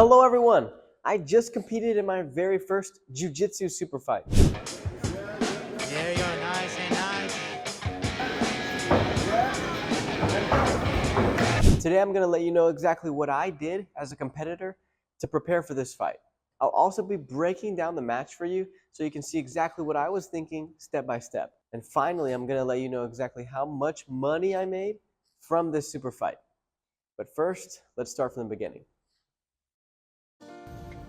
Hello everyone! I just competed in my very first Jiu-Jitsu Superfight. There you go, nice and nice. Today I'm going to let you know exactly what I did as a competitor to prepare for this fight. I'll also be breaking down the match for you so you can see exactly what I was thinking step by step. And finally, I'm going to let you know exactly how much money I made from this Superfight. But first, let's start from the beginning.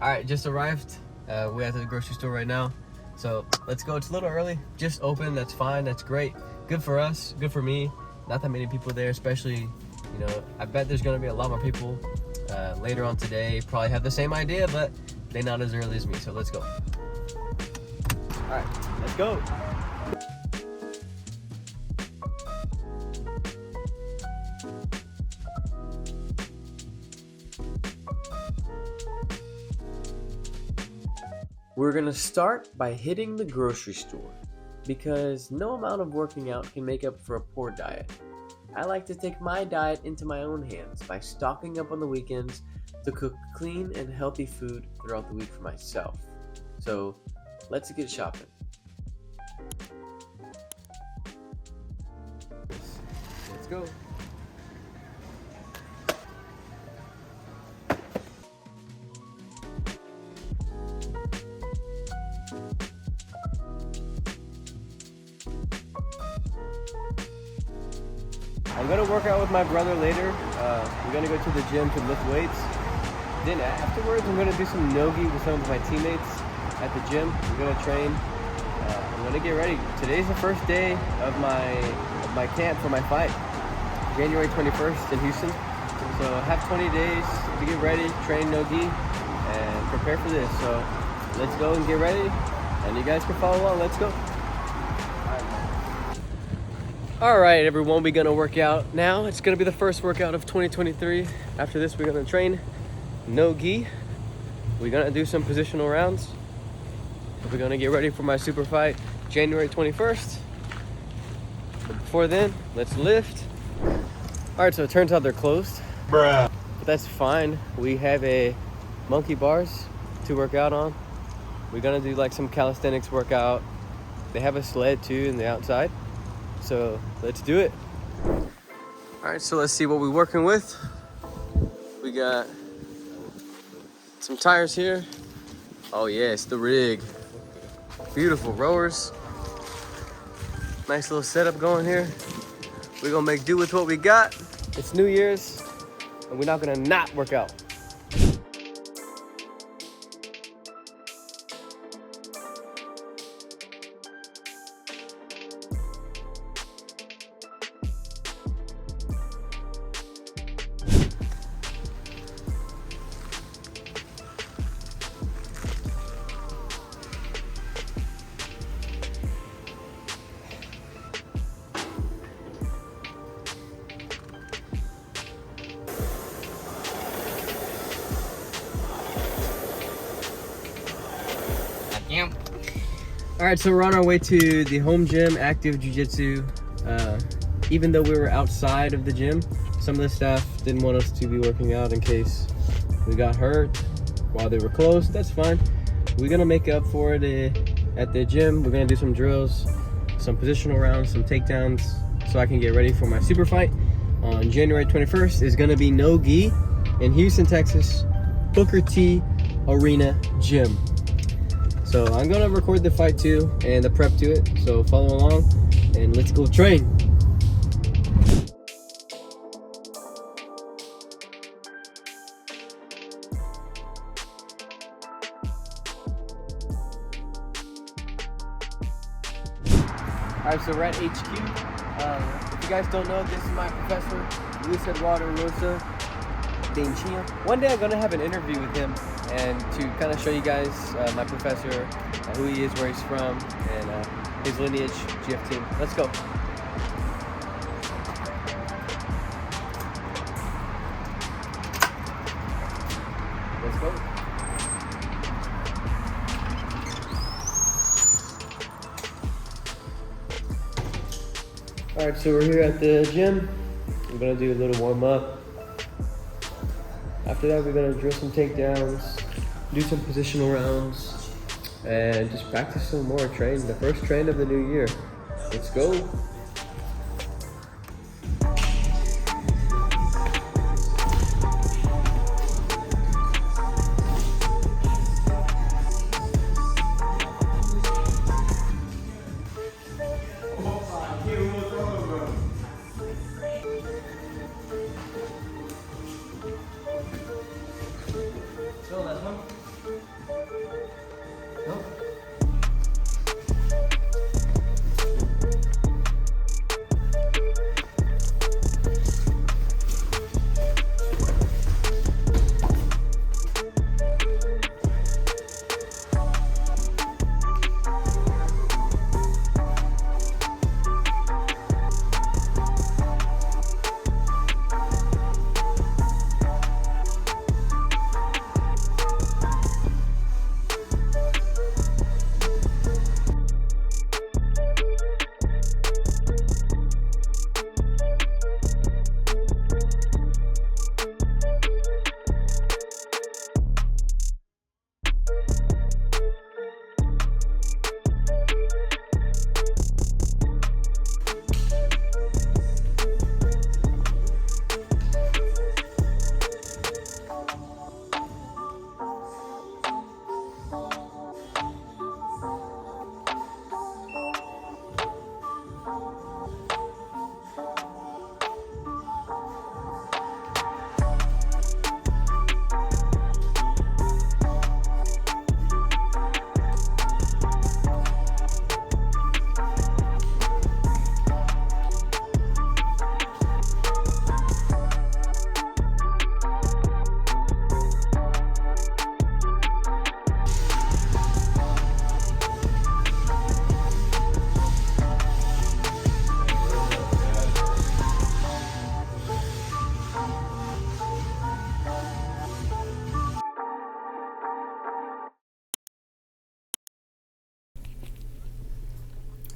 All right, just arrived. We're at the grocery store right now. So let's go. It's a little early, just open. That's fine, that's great. Good for us, good for me. Not that many people there, especially, I bet there's gonna be a lot more people later on today. Probably have the same idea, but they're not as early as me, so let's go. All right, let's go. We're gonna start by hitting the grocery store because no amount of working out can make up for a poor diet. I like to take my diet into my own hands by stocking up on the weekends to cook clean and healthy food throughout the week for myself. So let's get shopping. Let's go. I'm gonna work out with my brother later. We're gonna go to the gym to lift weights. Then afterwards, I'm gonna do some NoGi with some of my teammates at the gym. We're gonna train. I'm gonna get ready. Today's the first day of my camp for my fight, January 21st in Houston. So I have 20 days to get ready, train NoGi, and prepare for this. So let's go and get ready, and you guys can follow along. Let's go. All right, everyone, we're gonna work out now. It's gonna be the first workout of 2023. After this, we're gonna train NoGi. We're gonna do some positional rounds. We're gonna get ready for my super fight, January 21st. But before then, let's lift. All right, so it turns out they're closed. Bruh. But that's fine. We have a monkey bars to work out on. We're gonna do like some calisthenics workout. They have a sled too in the outside. So let's do it. All right, so let's see what we're working with. We got some tires here. Oh yes, the rig. Beautiful rowers. Nice little setup going here. We're gonna make do with what we got. It's New Year's, and we're not gonna not work out. All right, so we're on our way to the home gym, Active Jiu-Jitsu. Even though we were outside of the gym, some of the staff didn't want us to be working out in case we got hurt while they were closed. That's fine. We're gonna make up for it at the gym. We're gonna do some drills, some positional rounds, some takedowns, so I can get ready for my super fight on January 21st. Is gonna be NoGi in Houston, Texas, Booker T Arena Gym. So I'm gonna record the fight too and the prep to it. So follow along and let's go train. All right, so we're at HQ. If you guys don't know, this is my professor, Luis Eduardo Rosa Denchinha. One day I'm gonna have an interview with him and to kind of show you guys my professor, who he is, where he's from, and his lineage, GF team. Let's go. Let's go. All right, so we're here at the gym. I'm gonna do a little warm up. After that, we're gonna drill some takedowns, do some positional rounds, and just practice some more training. The first train of the new year. Let's go.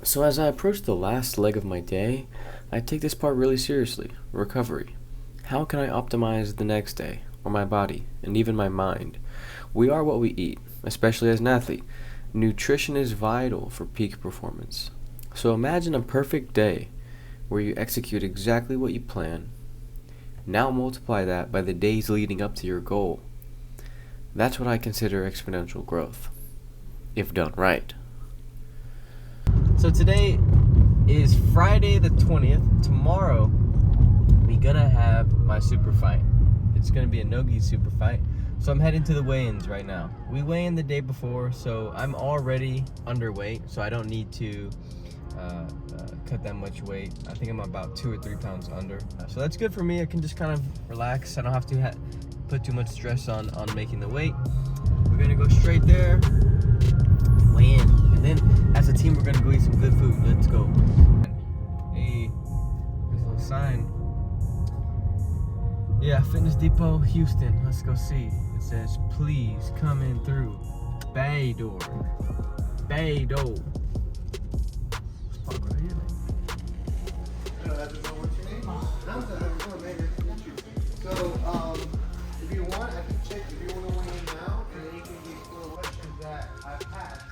So as I approach the last leg of my day, I take this part really seriously, recovery. How can I optimize the next day, or my body, and even my mind? We are what we eat, especially as an athlete. Nutrition is vital for peak performance. So imagine a perfect day where you execute exactly what you plan. Now multiply that by the days leading up to your goal. That's what I consider exponential growth, if done right. So today is Friday the 20th. Tomorrow, we're gonna have my Superfight. It's gonna be a NoGi Superfight. So I'm heading to the weigh-ins right now. We weigh in the day before, so I'm already underweight, so I don't need to cut that much weight. I think I'm about 2 or 3 pounds under. So that's good for me. I can just kind of relax. I don't have to put too much stress on making the weight. We're gonna go straight there, weigh in, and then as a team we're gonna go eat some good food. Let's go. Hey, there's a little sign. Yeah, Fitness Depot, Houston. Let's go see. It says, please come in through bay door. Bay door. So, if you want, I can check if you want to weigh in now, and then you can get little questions that I've had.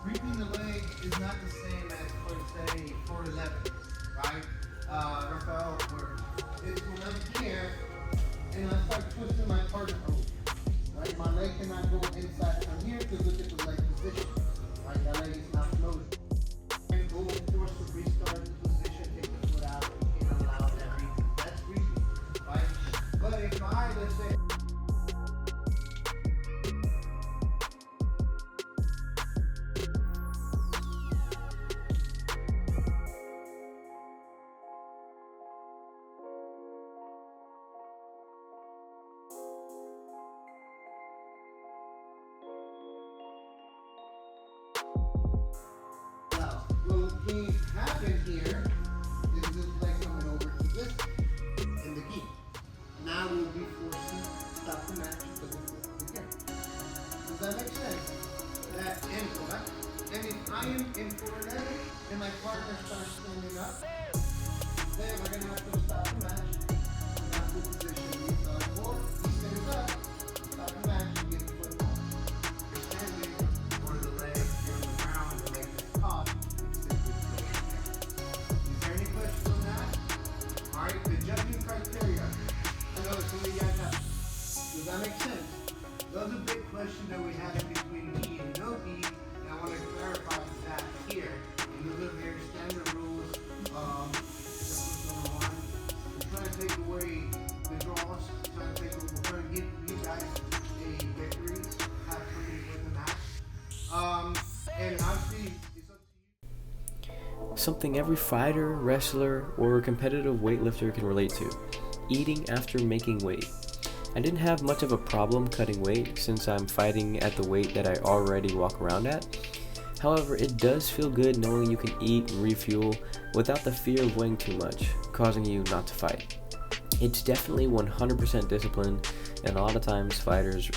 Reaping the leg is not the same as, for say, 411, right? Refuel, where it's when I'm here, and I start twisting my target over, right? My leg cannot go inside from here to look at the leg position, right? That leg is not floating. And go force to restart the position, take the foot out, you can't allow that reaping. That's reaping, right? But if I, let's say, what can happen here is this leg coming over to this in the gi. Now we'll be forced to stop the match because of the again. Does that make sense? That and correct? And if I am in 411 and my partner starts standing up, then we're gonna have to stop the match. good position. When you start forward, he stands up, stop the match, you get the foot on. You're standing, or the leg, you're on the ground, the leg is caught, it's simply going there. Is there any questions on that? Alright, the judging criteria. I know some of you guys have. Does that make sense? Those are big questions that we have in between me and NoGi, and I want to clarify that here. And those are very standard rules. That's number one. We're trying to take away the draws. We're trying to give you guys a victory, have something with the match. And obviously, it's up to you. Something every fighter, wrestler, or competitive weightlifter can relate to: eating after making weight. I didn't have much of a problem cutting weight since I'm fighting at the weight that I already walk around at. However, it does feel good knowing you can eat and refuel without the fear of weighing too much, causing you not to fight. It's definitely 100% discipline, and a lot of times fighters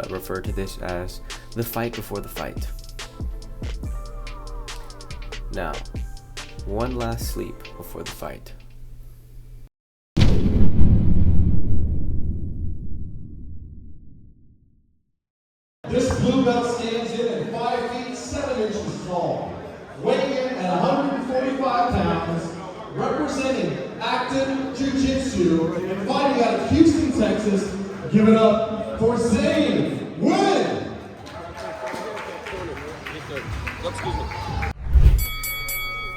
refer to this as the fight before the fight. Now, one last sleep before the fight. This blue belt stands in at 5 feet 7 inches tall, weighing in at 145 pounds, representing active Jiu-Jitsu and fighting out of Houston, Texas. Give it up for Zane Win!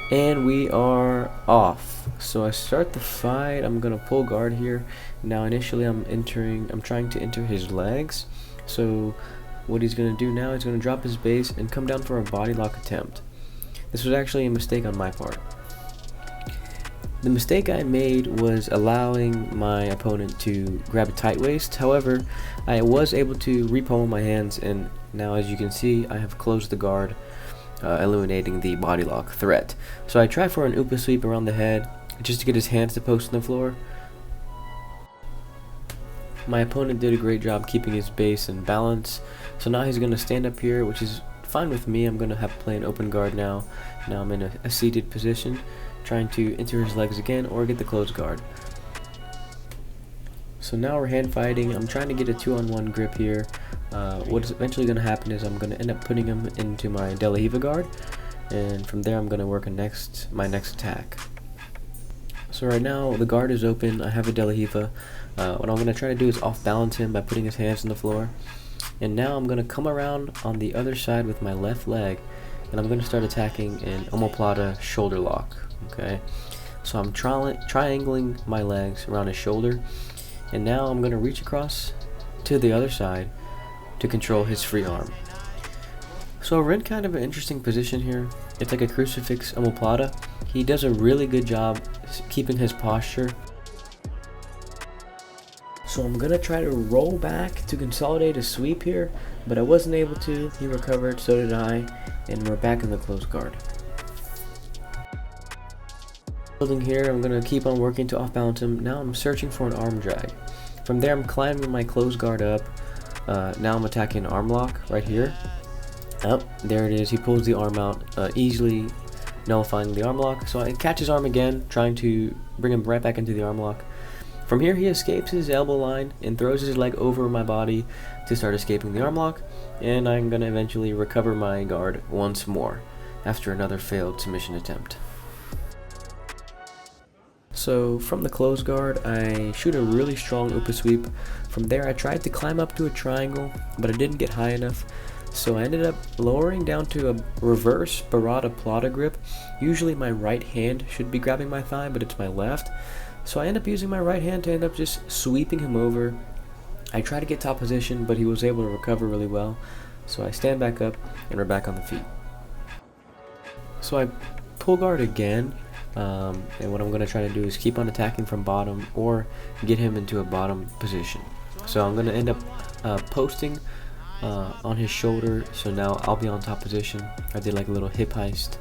And we are off. So I start the fight. I'm gonna pull guard here. Now initially I'm trying to enter his legs. So what he's going to do now is going to drop his base and come down for a body lock attempt. This was actually a mistake on my part. The mistake I made was allowing my opponent to grab a tight waist. However, I was able to repommel my hands, and now as you can see, I have closed the guard, eliminating the body lock threat. So I tried for an upa sweep around the head just to get his hands to post on the floor. My opponent did a great job keeping his base and balance, so now he's going to stand up here, which is fine with me. I'm going to have to play an open guard now. Now I'm in a seated position, trying to enter his legs again or get the closed guard. So now we're hand fighting. I'm trying to get a 2-on-1 grip here. What is eventually going to happen is I'm going to end up putting him into my De La Riva guard, and from there I'm going to work my next attack. So right now the guard is open. I have a De La Riva. What I'm going to try to do is off balance him by putting his hands on the floor. And now I'm going to come around on the other side with my left leg, and I'm going to start attacking an omoplata shoulder lock. Okay, so I'm triangling my legs around his shoulder, and now I'm going to reach across to the other side to control his free arm. So we're in kind of an interesting position here. It's like a crucifix omoplata. He does a really good job keeping his posture. So I'm going to try to roll back to consolidate a sweep here, but I wasn't able to. He recovered, so did I, and we're back in the closed guard. Building here, I'm going to keep on working to off balance him. Now I'm searching for an arm drag. From there I'm climbing my closed guard up. Now I'm attacking an arm lock right here. Oh, there it is. He pulls the arm out, easily nullifying the arm lock. So I catch his arm again, trying to bring him right back into the arm lock. From here, he escapes his elbow line and throws his leg over my body to start escaping the arm lock, and I'm going to eventually recover my guard once more after another failed submission attempt. So from the closed guard, I shoot a really strong upa sweep. From there, I tried to climb up to a triangle, but I didn't get high enough. So I ended up lowering down to a reverse Barada Plata grip. Usually my right hand should be grabbing my thigh, but it's my left. So I end up using my right hand to end up just sweeping him over. I try to get top position, but he was able to recover really well. So I stand back up, and we're back on the feet. So I pull guard again, and what I'm going to try to do is keep on attacking from bottom or get him into a bottom position. So I'm going to end up posting on his shoulder, so now I'll be on top position. I did like a little hip heist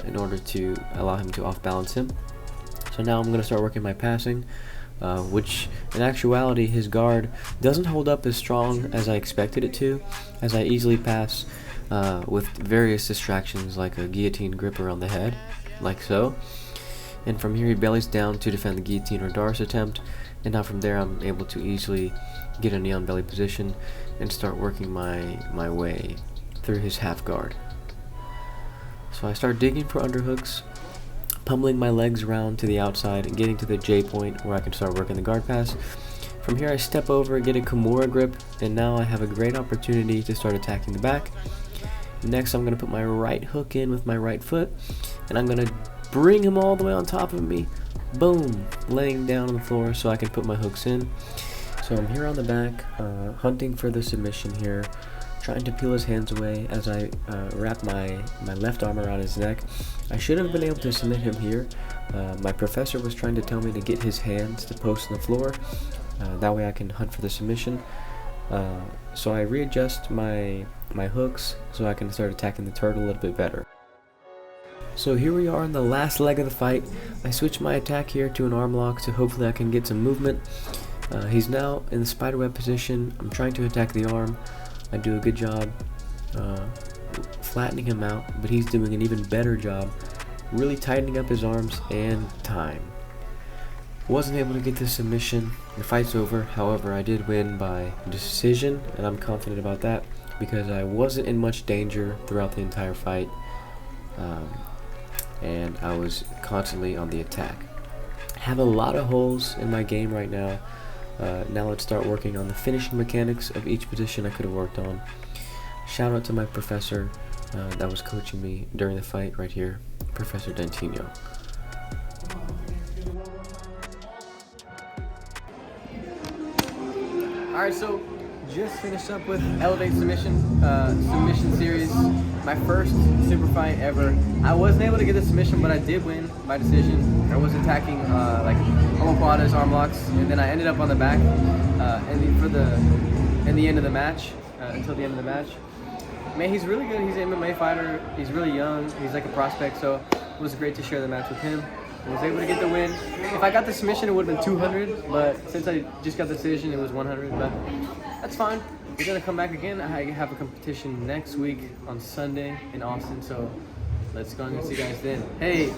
in order to allow him to off balance him. So now I'm going to start working my passing, which in actuality his guard doesn't hold up as strong as I expected it to, as I easily pass with various distractions like a guillotine grip around the head, like so. And from here he bellies down to defend the guillotine or Darce attempt, And now from there, I'm able to easily get a knee on belly position and start working my way through his half guard. So I start digging for underhooks, pummeling my legs around to the outside and getting to the J point where I can start working the guard pass. From here I step over, get a Kimura grip, and now I have a great opportunity to start attacking the back. Next I'm going to put my right hook in with my right foot, and I'm going to bring him all the way on top of me. Boom! Laying down on the floor so I can put my hooks in. So I'm here on the back, hunting for the submission here, trying to peel his hands away as I wrap my left arm around his neck. I should have been able to submit him here. My professor was trying to tell me to get his hands to post on the floor. That way I can hunt for the submission. So I readjust my hooks so I can start attacking the turtle a little bit better. So here we are in the last leg of the fight. I switch my attack here to an arm lock so hopefully I can get some movement. He's now in the spiderweb position. I'm trying to attack the arm. I do a good job flattening him out, but he's doing an even better job really tightening up his arms and time. Wasn't able to get the submission. The fight's over. However, I did win by decision, and I'm confident about that because I wasn't in much danger throughout the entire fight, and I was constantly on the attack. I have a lot of holes in my game right now. Now let's start working on the finishing mechanics of each position I could have worked on. Shout out to my professor that was coaching me during the fight right here, Professor Dentino. Alright, so just finished up with Elevate Submission series, my first super fight ever. I wasn't able to get the submission, but I did win by decision. I was attacking like omoplatas, arm locks, and then I ended up on the back in the end of the match, until the end of the match. Man, he's really good. He's an MMA fighter. He's really young. He's like a prospect, so it was great to share the match with him. I was able to get the win. If I got the submission, it would have been 200, but since I just got the decision, it was 100, but that's fine. We're gonna come back again. I have a competition next week on Sunday in Austin, so let's go and see you guys then. Hey!